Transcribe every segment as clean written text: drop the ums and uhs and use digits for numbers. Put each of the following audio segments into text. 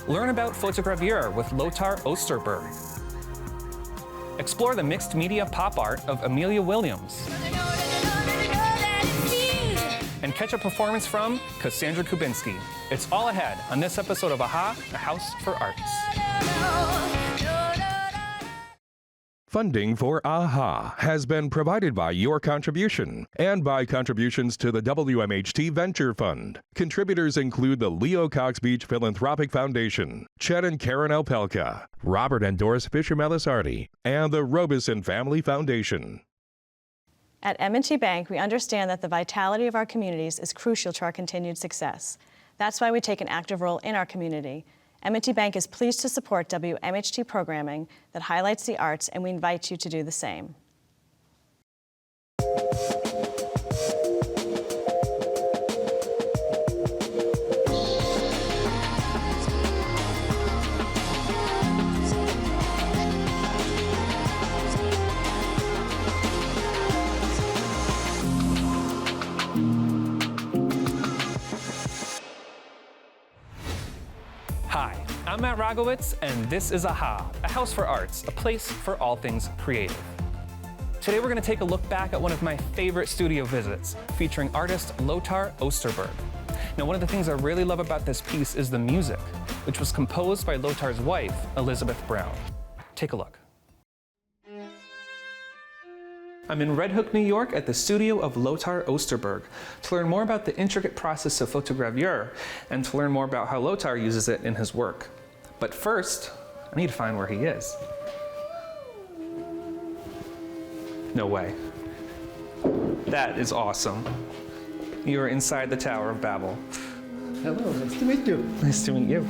Learn about photogravure with Lothar Osterberg. Explore the mixed media pop art of Amelia Williams. And catch a performance from Cassandra Kubinski. It's all ahead on this episode of AHA, A House for Arts. Funding for AHA has been provided by your contribution and by contributions to the WMHT Venture Fund. Contributors include the Leo Cox Beach Philanthropic Foundation, Chet and Karen Alpelka, Robert and Doris Fisher-Melisardi, and the Robeson Family Foundation. At M&T Bank, we understand that the vitality of our communities is crucial to our continued success. That's why we take an active role in our community. M&T Bank is pleased to support WMHT programming that highlights the arts, and we invite you to do the same. Hi, I'm Matt Rogowitz, and this is AHA, A House for Arts, a place for all things creative. Today we're going to take a look back at one of my favorite studio visits, featuring artist Lothar Osterberg. Now, one of the things I really love about this piece is the music, which was composed by Lothar's wife, Elizabeth Brown. Take a look. I'm in Red Hook, New York at the studio of Lothar Osterberg to learn more about the intricate process of photogravure and to learn more about how Lothar uses it in his work. But first, I need to find where he is. No way. That is awesome. You are inside the Tower of Babel. Hello, nice to meet you. Nice to meet you.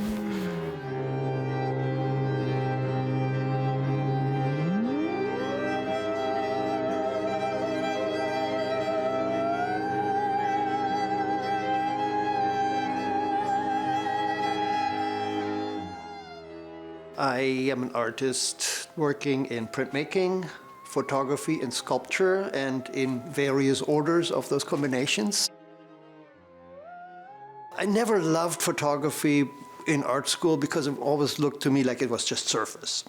I am an artist working in printmaking, photography, and sculpture, and in various orders of those combinations. I never loved photography in art school because it always looked to me like it was just surface.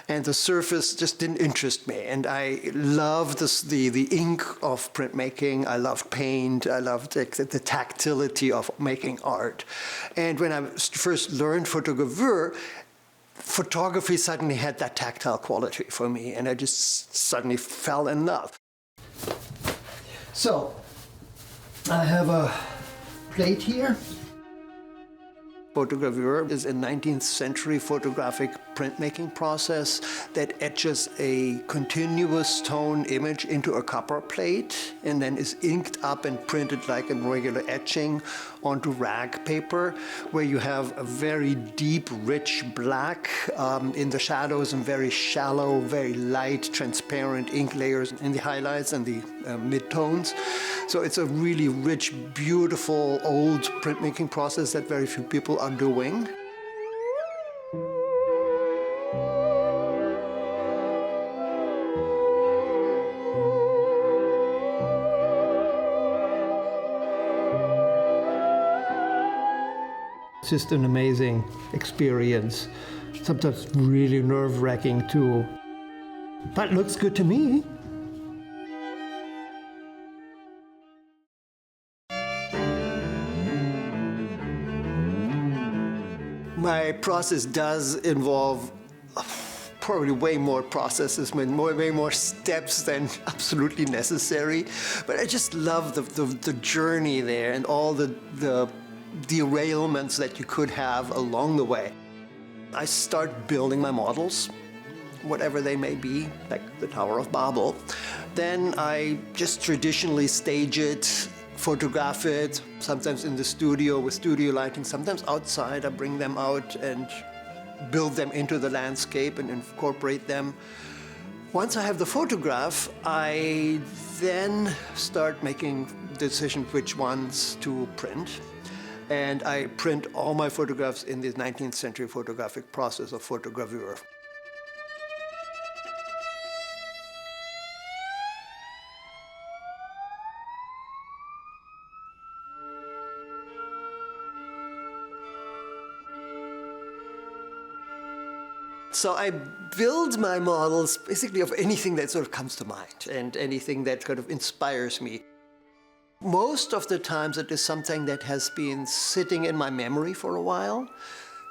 And the surface just didn't interest me. And I loved the ink of printmaking. I loved paint. I loved the tactility of making art. And when I first learned photogravure, photography suddenly had that tactile quality for me, and I just suddenly fell in love. So, I have a plate here. Photogravure is a 19th century photographic printmaking process that etches a continuous tone image into a copper plate and then is inked up and printed like a regular etching onto rag paper, where you have a very deep, rich black in the shadows and very shallow, very light, transparent ink layers in the highlights and the midtones. So it's a really rich, beautiful, old printmaking process that very few people are doing. It's just an amazing experience, sometimes really nerve-wracking too. But looks good to me. My process does involve probably way more processes, way more steps than absolutely necessary. But I just love the journey there and all the derailments that you could have along the way. I start building my models, whatever they may be, like the Tower of Babel. Then I just traditionally stage it, photograph it, sometimes in the studio with studio lighting, sometimes outside. I bring them out and build them into the landscape and incorporate them. Once I have the photograph, I then start making decisions which ones to print. And I print all my photographs in the 19th century photographic process of photogravure. So I build my models basically of anything that sort of comes to mind and anything that kind of inspires me. Most of the times it is something that has been sitting in my memory for a while,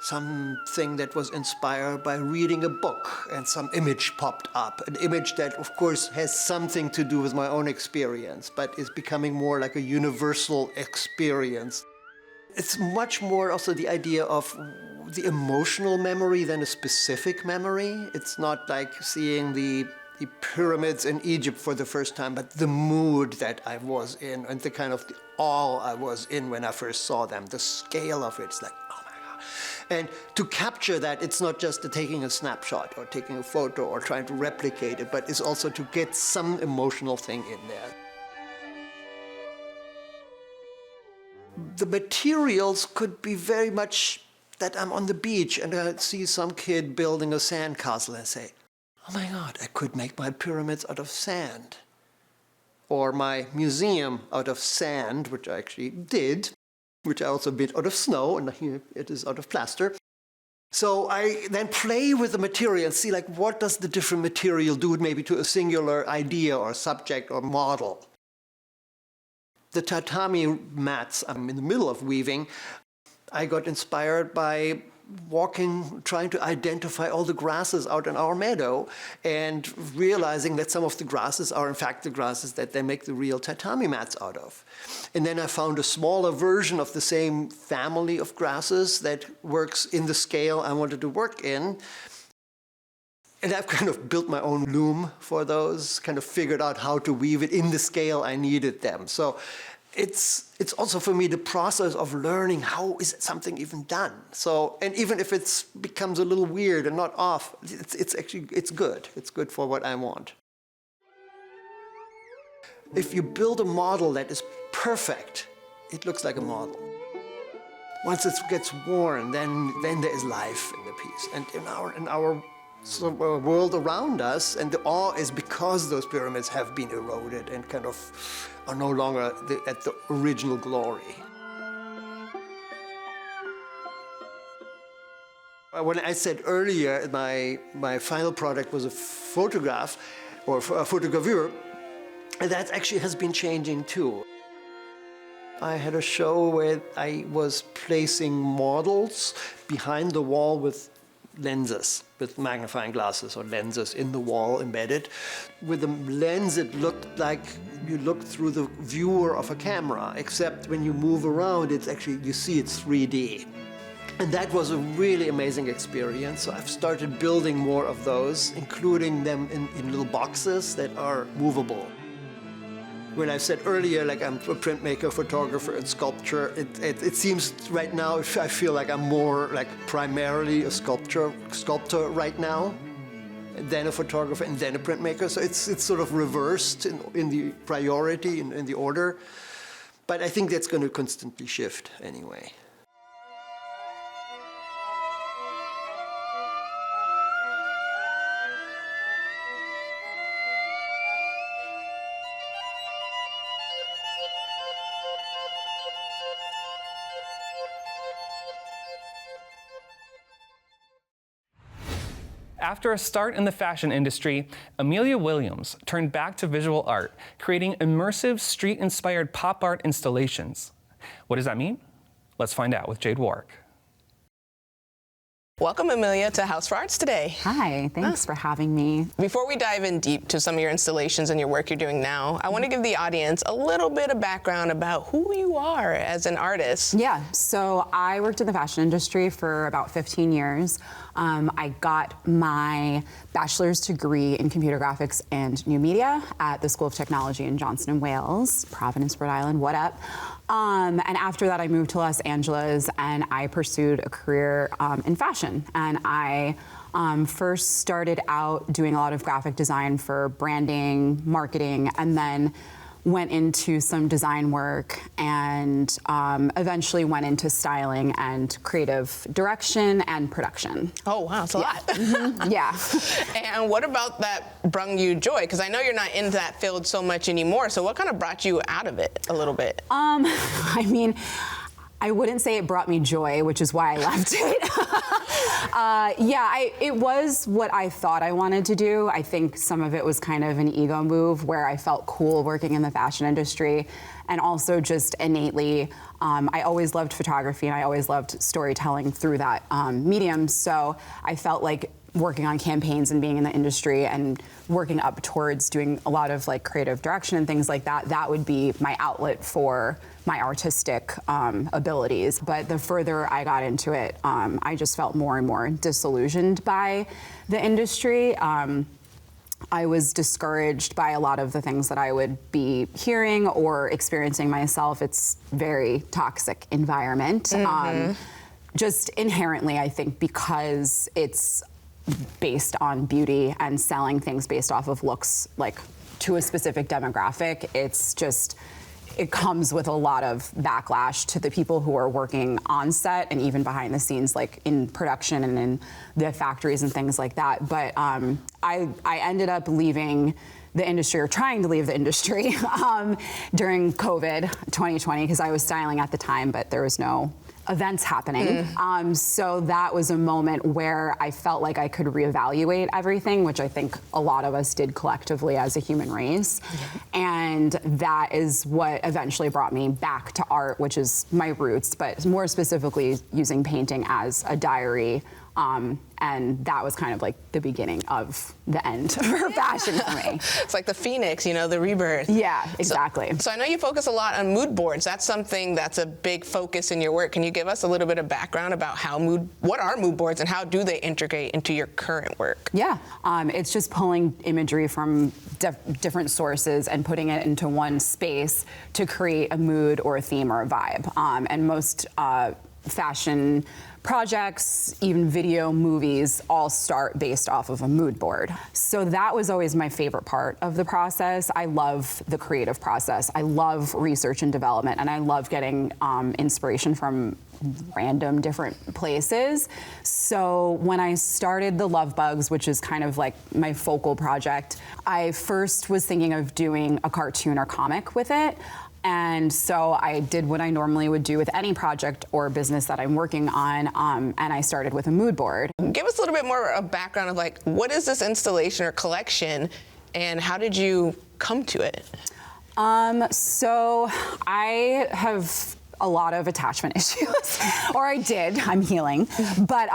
something that was inspired by reading a book and some image popped up, an image that of course has something to do with my own experience, but is becoming more like a universal experience. It's much more also the idea of the emotional memory than a specific memory. It's not like seeing the pyramids in Egypt for the first time, but the mood that I was in and the kind of the awe I was in when I first saw them, the scale of it. It's like, oh my God. And to capture that, it's not just taking a snapshot or taking a photo or trying to replicate it, but it's also to get some emotional thing in there. The materials could be very much that I'm on the beach and I see some kid building a sandcastle and say, oh my God, I could make my pyramids out of sand. Or my museum out of sand, which I actually did, which I also built out of snow, and here it is out of plaster. So I then play with the material and see like what does the different material do maybe to a singular idea or subject or model. The tatami mats I'm in the middle of weaving, I got inspired by walking, trying to identify all the grasses out in our meadow and realizing that some of the grasses are in fact the grasses that they make the real tatami mats out of. And then I found a smaller version of the same family of grasses that works in the scale I wanted to work in. And I've kind of built my own loom for those, kind of figured out how to weave it in the scale I needed them. So it's also for me the process of learning how is something even done. So, and even if it becomes a little weird and not off, it's actually good. It's good for what I want. If you build a model that is perfect, it looks like a model. Once it gets worn, then there is life in the piece. And in our world around us, and the awe is because those pyramids have been eroded and kind of are no longer at the original glory. When I said earlier my final product was a photograph or a photogravure, that actually has been changing too. I had a show where I was placing models behind the wall with lenses, with magnifying glasses or lenses in the wall embedded. With the lens, it looked like you looked through the viewer of a camera, except when you move around, it's actually, you see it's 3D. And that was a really amazing experience. So I've started building more of those, including them in little boxes that are movable. When I said earlier, like I'm a printmaker, photographer, and sculptor, it seems right now I feel like I'm more like primarily a sculptor right now, then a photographer, and then a printmaker. So it's sort of reversed in the priority, in the order. But I think that's going to constantly shift anyway. After a start in the fashion industry, Amelia Williams turned back to visual art, creating immersive street-inspired pop art installations. What does that mean? Let's find out with Jade Warwick. Welcome, Amelia, to House for Arts today. Hi, thanks for having me. Before we dive in deep to some of your installations and your work you're doing now, I want to give the audience a little bit of background about who you are as an artist. Yeah, so I worked in the fashion industry for about 15 years. I got my bachelor's degree in computer graphics and new media at the School of Technology in Johnson & Wales, Providence, Rhode Island, what up? And after that, I moved to Los Angeles and I pursued a career in fashion. And I first started out doing a lot of graphic design for branding, marketing, and then went into some design work and eventually went into styling and creative direction and production. Oh, wow, that's a lot. Mm-hmm. Yeah. And what about that brought you joy? Because I know you're not in that field so much anymore. So what kind of brought you out of it a little bit? I mean, I wouldn't say it brought me joy, which is why I left it. It was what I thought I wanted to do. I think some of it was kind of an ego move where I felt cool working in the fashion industry, and also just innately, I always loved photography and I always loved storytelling through that medium. So I felt like working on campaigns and being in the industry and working up towards doing a lot of like creative direction and things like that, that would be my outlet for my artistic abilities. But the further I got into it, I just felt more and more disillusioned by the industry. I was discouraged by a lot of the things that I would be hearing or experiencing myself. It's a very toxic environment. Just inherently, I think, because it's based on beauty and selling things based off of looks, like to a specific demographic, it comes with a lot of backlash to the people who are working on set and even behind the scenes, like in production and in the factories and things like that. But I ended up leaving the industry, or trying to leave the industry during COVID 2020, because I was styling at the time, but there was no events happening. So that was a moment where I felt like I could reevaluate everything, which I think a lot of us did collectively as a human race. And that is what eventually brought me back to art, which is my roots, but more specifically using painting as a diary. And that was kind of like the beginning of the end for fashion for me. It's like the phoenix, the rebirth. Yeah, exactly. So I know you focus a lot on mood boards. That's something that's a big focus in your work. Can you give us a little bit of background about what are mood boards and how do they integrate into your current work? Yeah, it's just pulling imagery from different sources and putting it into one space to create a mood or a theme or a vibe. And most fashion projects, even video, movies, all start based off of a mood board. So that was always my favorite part of the process. I love the creative process. I love research and development, and I love getting inspiration from random different places. So when I started the Love Bugs, which is kind of like my focal project, I first was thinking of doing a cartoon or comic with it. And so I did what I normally would do with any project or business that I'm working on, and I started with a mood board. Give us a little bit more of a background of like, what is this installation or collection, and how did you come to it? So I have a lot of attachment issues, or I did, I'm healing. But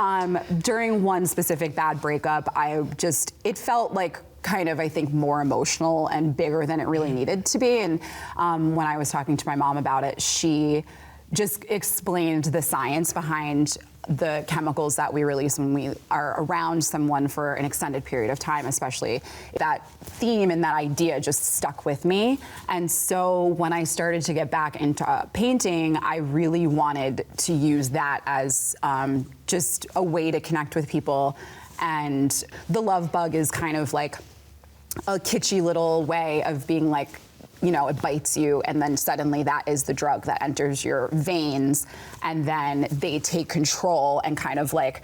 during one specific bad breakup, it felt like kind of, I think, more emotional and bigger than it really needed to be. And when I was talking to my mom about it, she just explained the science behind the chemicals that we release when we are around someone for an extended period of time, especially. That theme and that idea just stuck with me. And so when I started to get back into painting, I really wanted to use that as just a way to connect with people. And the Love Bug is kind of like a kitschy little way of being like, it bites you, and then suddenly that is the drug that enters your veins, and then they take control and kind of like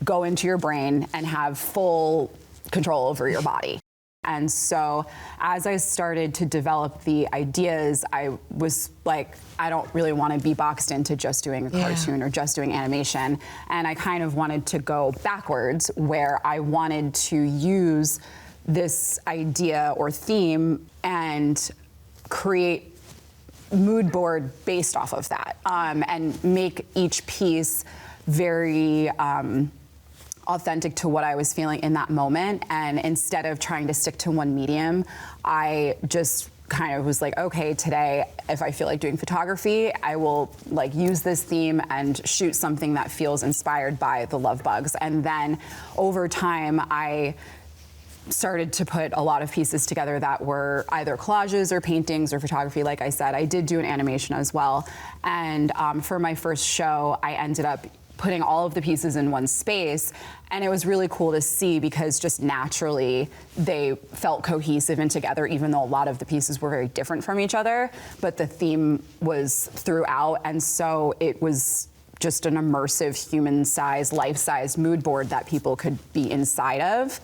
go into your brain and have full control over your body. And so as I started to develop the ideas, I was like, I don't really want to be boxed into just doing a cartoon or just doing animation. And I kind of wanted to go backwards, where I wanted to use this idea or theme and create mood board based off of that, and make each piece very authentic to what I was feeling in that moment. And instead of trying to stick to one medium, I just kind of was like, okay, today, if I feel like doing photography, I will like use this theme and shoot something that feels inspired by the Love Bugs. And then over time, I started to put a lot of pieces together that were either collages or paintings or photography. Like I said, I did do an animation as well. And for my first show, I ended up putting all of the pieces in one space. And it was really cool to see, because just naturally they felt cohesive and together, even though a lot of the pieces were very different from each other, but the theme was throughout. And so it was just an immersive human-sized, life-sized mood board that people could be inside of.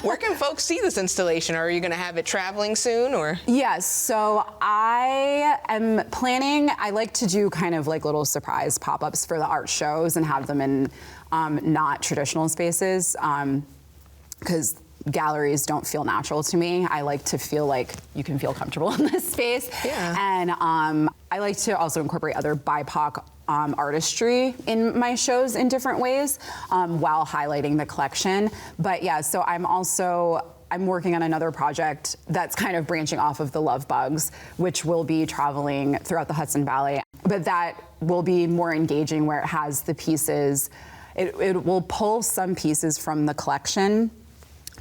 Where can folks see this installation? Are you going to have it traveling soon, or? Yes, so I am planning, I like to do kind of like little surprise pop-ups for the art shows and have them in not traditional spaces, because galleries don't feel natural to me. I like to feel like you can feel comfortable in this space. Yeah. And I like to also incorporate other BIPOC artistry in my shows in different ways while highlighting the collection. But yeah, so I'm working on another project that's kind of branching off of the Love Bugs, which will be traveling throughout the Hudson Valley. But that will be more engaging, where it has the pieces. It will pull some pieces from the collection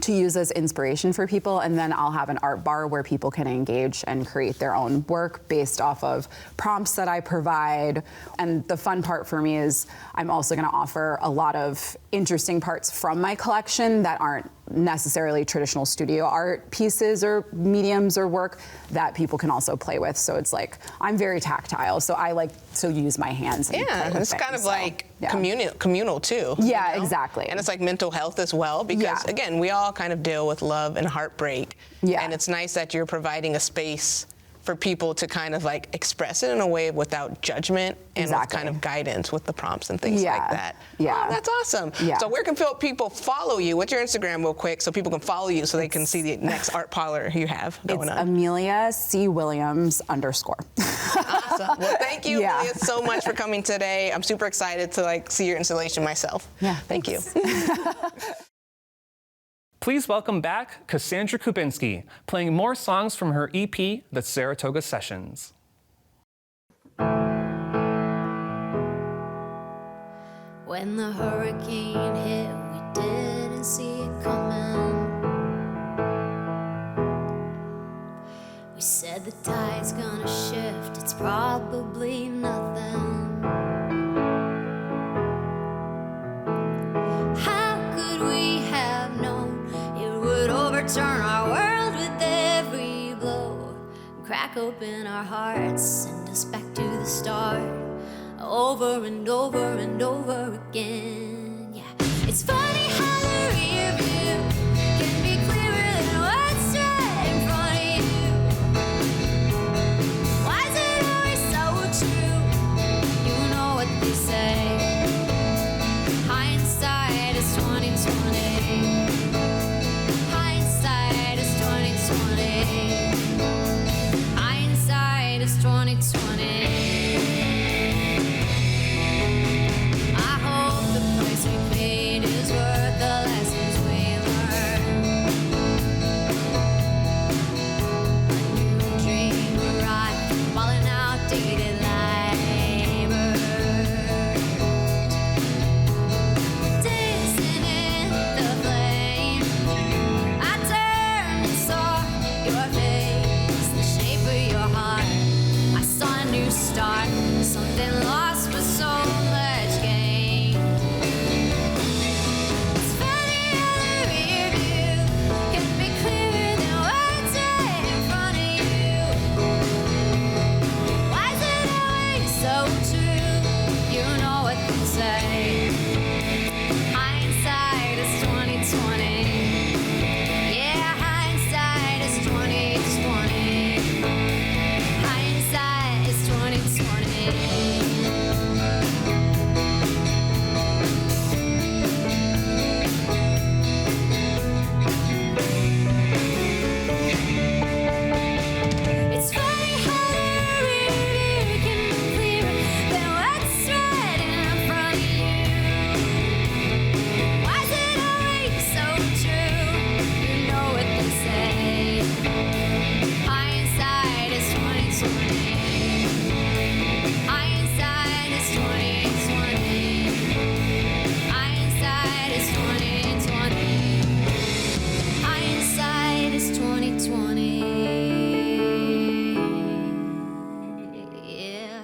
to use as inspiration for people, and then I'll have an art bar where people can engage and create their own work based off of prompts that I provide. And the fun part for me is I'm also going to offer a lot of interesting parts from my collection that aren't necessarily traditional studio art pieces or mediums or work that people can also play with. So it's like, I'm very tactile, so I like to use my hands and play with it's kind things, of like communal too. Yeah, exactly. And it's like mental health as well, because again, we all kind of deal with love and heartbreak. Yeah. And it's nice that you're providing a space for people to kind of like express it in a way without judgment and with kind of guidance with the prompts and things like that. Yeah. Oh, that's awesome. Yeah. So where can people follow you? What's your Instagram real quick so people can follow you so they can see the next art parlor you have going on? Amelia C. Williams _ Awesome. Well, thank you, Amelia, so much for coming today. I'm super excited to like see your installation myself. Yeah. Thank you. Please welcome back Cassandra Kubinski, playing more songs from her EP, The Saratoga Sessions. When the hurricane hit, we didn't see it coming. We said the tide's gonna shift, it's probably nothing. How could we have known it would overturn our world with every blow, crack open our hearts, send us back to the start, over and over and over again. Yeah, it's funny how the rear view can be clearer than what's right in front of you. Why is it always so true? You know what they say, hindsight is 20/20. Hindsight is 20/20. Hindsight is 20/20. I hope the price we paid is worth the lessons we learned. A new dream arrived while an outdated life burned. Dancing in the flame, I turned and saw your face, the shape of your heart. I saw a new start, something lost but so much gain. It's funny how the rear view can be clearer than what's right in front of you. Why is it always so true? You know what they say, hindsight is 20/20. Yeah, hindsight is 20/20. Hindsight is 20/20. It's funny how the rear view can be clearer than what's right in front of you. Why is it always so true? You know what they say, hindsight is 20/20. Hindsight is 20/20. Hindsight is 20/20. Hindsight is 20/20. Yeah.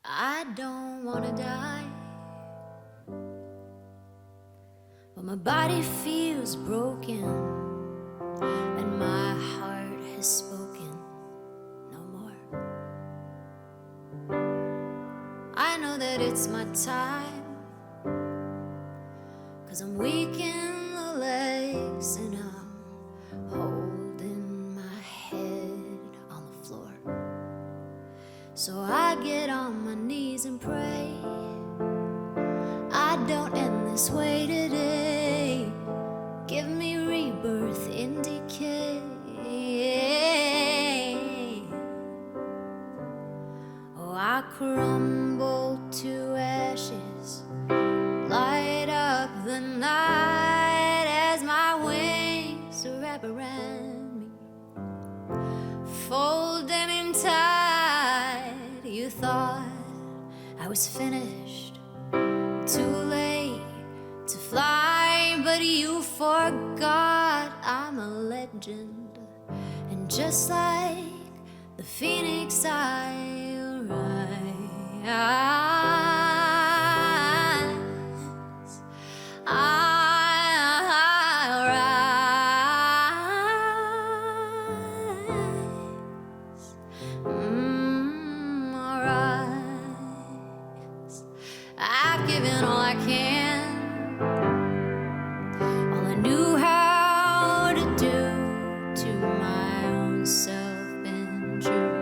I don't wanna die. my body feels broken, and my heart has spoken no more. I know that it's my time, 'cause I'm weak in the legs and I'm holding my head on the floor. So I get on my knees and pray I don't end this way today. Give me rebirth in decay. Oh, I crumble to ashes, light up the night as my wings wrap around me, folding in tight. You thought I was finished, too late to fly, but you forgot I'm a legend, and just like the phoenix I'll rise. I'll rise. I'll rise. I've given all I can, all I knew how to do, to my own self been true.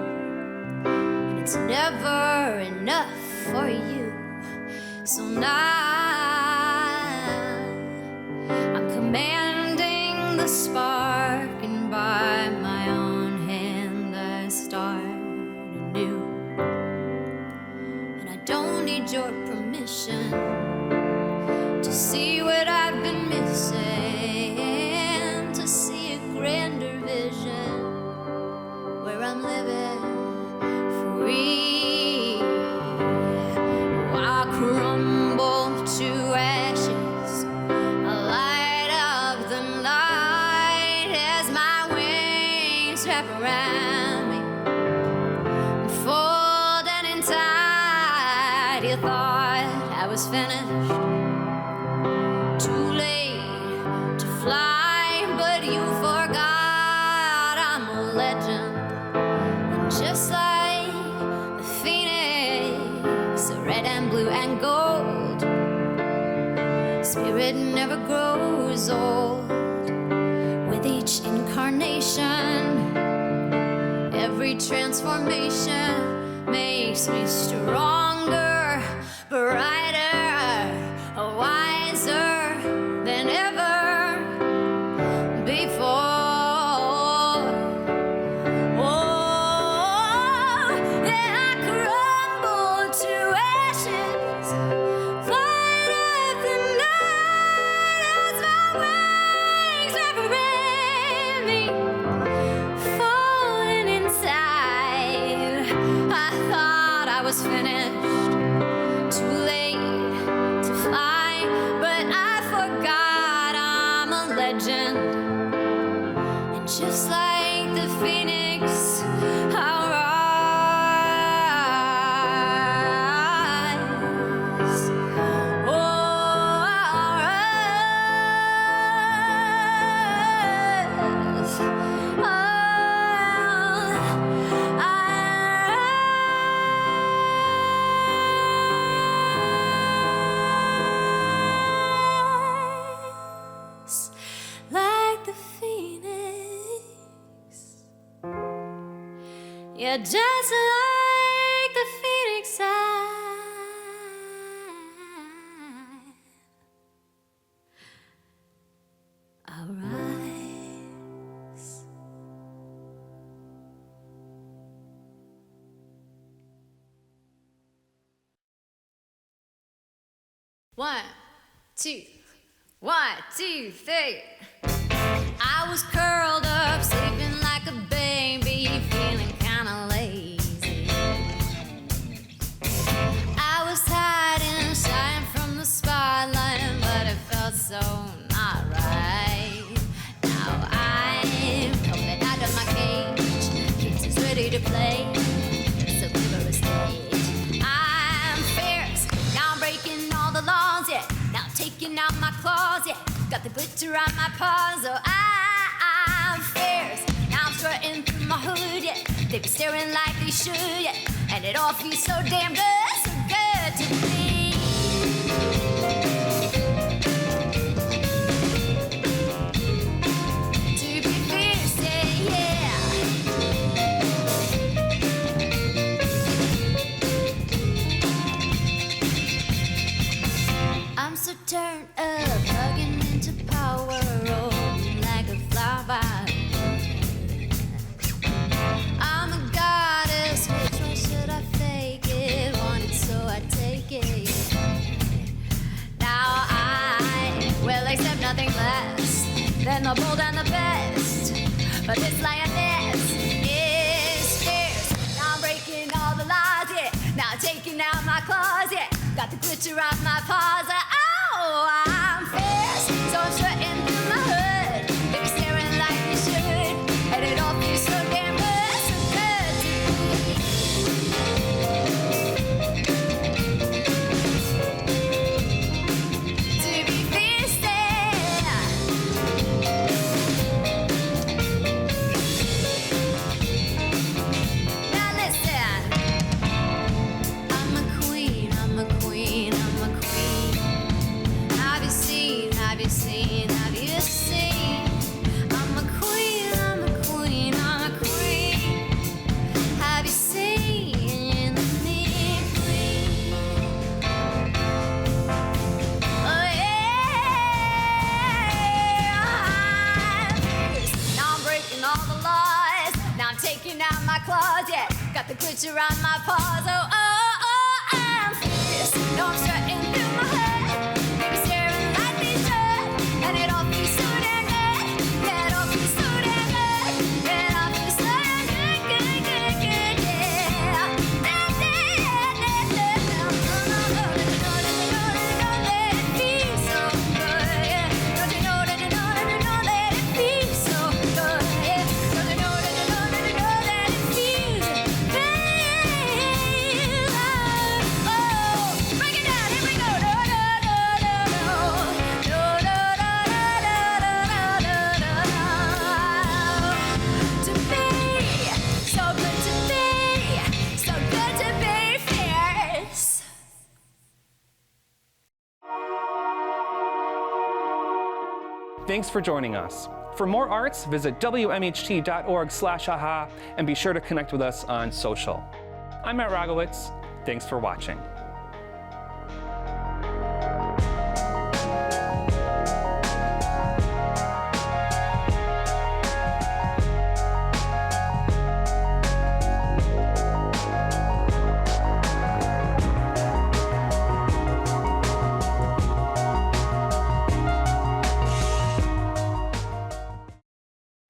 And it's never enough for you, so now I'm commanding the spark, and by my own hand I start anew. And I don't need your permission to see what I've been missing, to see a grander vision where I'm living free. Oh, I crumble to ashes, a light of the night as my wings wrap around me, folding in tight. You thought I was finished, too late to fly, but you forgot I'm a legend, and just like the phoenix, red and blue and gold, spirit never grows old. With each incarnation, every transformation makes me stronger, brighter, wiser than ever before. Oh, yeah, I crumble to ashes, light up the night as my wings wrap around me, falling inside. I thought I was finished, too late to fly, but I forgot I'm a legend, and just like the phoenix I'll rise. Oh, I'll rise. Like the phoenix, yeah, just like the phoenix I'll rise. One, two, 1, 2, 3. I was curled up, sleeping like a baby, feeling kinda lazy. I was hiding, shying from the spotlight, but it felt so not right. Now I'm coming out of my cage, kids is ready to play, so give her a stage. I'm fierce, now I'm breaking all the laws, yeah. Now taking out my claws, yeah. the glitter on my paws, oh, I'm fierce. Now I'm strutting through my hood, yeah. They be staring like they should, yeah. And it all feels so damn good, so good to me. To be fierce, yeah. I'm so turned up, plugging into power, rolling like a flower. I'm a goddess, which one should I fake it? Want it, so I take it. Now I will accept nothing less than the bold and the best. But this lioness is fierce. Now I'm breaking all the laws, yeah. Now I'm taking out my claws, yeah. Got the glitter on my paws, oh, I'm fierce. So I'm strutting through my hood. They be staring like they should. And it all feels so damn good, so good to be fierce, yeah. Now listen, I'm a queen, I'm a queen, I'm a queen. Have you seen, have you seen, have you seen? I'm a queen, I'm a queen, I'm a queen. Have you seen me, queen? Oh yeah. Now I'm breaking all the laws. Now I'm taking out my claws, yeah. Got the glitter on my paws, oh, oh, oh, I'm fierce. Now I'm strutting through my head. They be staring like they should. And it all feels so damn good. Yeah, it all feels so damn good. Yeah, it all feels so damn good, good, good, good, yeah. Don't let it feel so good, yeah. Don't you know that it feels so good, yeah. Don't you know that it feels good. Oh, break it down, here we go. To be so good to be, so good to be fierce. Thanks for joining us. For more arts, visit wmht.org/aha and be sure to connect with us on social. I'm Matt Rogowitz. Thanks for watching.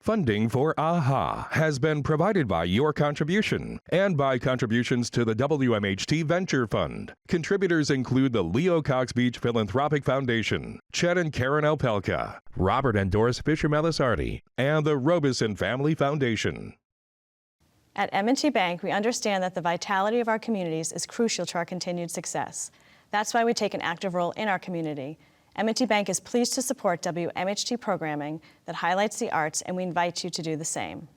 Funding for AHA has been provided by your contribution and by contributions to the WMHT Venture Fund. Contributors include the Leo Cox Beach Philanthropic Foundation, Chet and Karen Alpelka, Robert and Doris Fisher-Melisardi, and the Robeson Family Foundation. At M&T Bank, we understand that the vitality of our communities is crucial to our continued success. That's why we take an active role in our community. M&T Bank is pleased to support WMHT programming that highlights the arts, and we invite you to do the same.